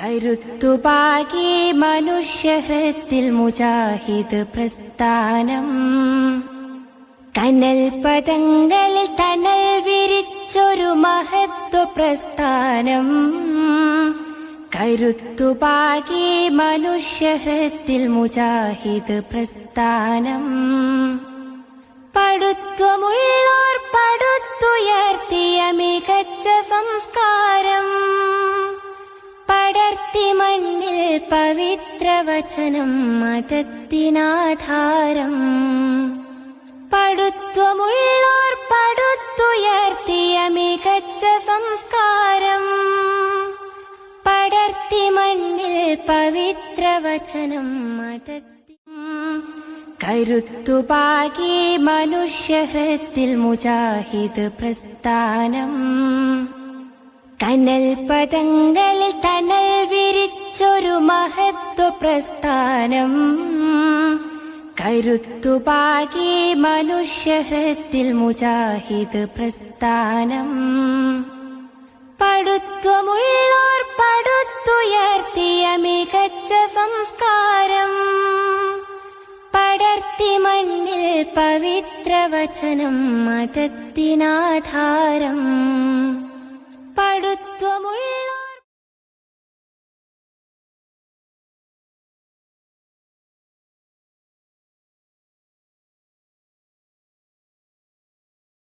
കരുത്തുപാകി മനുഷ്യഹൃത്തിൽ മുജാഹിദ് പ്രസ്ഥാനം. കനൽ പദങ്ങളിൽ തണൽ വിരിച്ചൊരു മഹത്വ പ്രസ്ഥാനം. കരുത്തുപാകി മനുഷ്യഹൃത്തിൽ മുജാഹിദ് പ്രസ്ഥാനം. പടുത്വമുള്ളോർ പടുത്തുയർത്തിയ മികച്ച സംസ്കാരം. പടർത്തി മണ്ണിൽ പവിത്രവചനം മതത്തിനാധാരം. പടുത്വമുള്ളോർ പടുത്തുയർത്തിയ മികച്ച സംസ്കാരം. പടർത്തി മണ്ണിൽ പവിത്രവചനം മതത്തി. കരുത്തുപാകി മനുഷ്യഹൃത്തിൽ മുജാഹിദ് പ്രസ്ഥാനം. കനൽ പദങ്ങളിൽ തണൽ വിരിച്ചൊരു മഹത്വ പ്രസ്ഥാനം. കരുത്തുപാകി മനുഷ്യഹൃത്തിൽ മുജാഹിദ് പ്രസ്ഥാനം. പടുത്വമുള്ളോർ പടുത്തുയർത്തിയ മികച്ച സംസ്കാരം. പടർത്തി മണ്ണിൽ പവിത്രവചനം മതത്തിനാധാരം. പടുത്വമുള്ള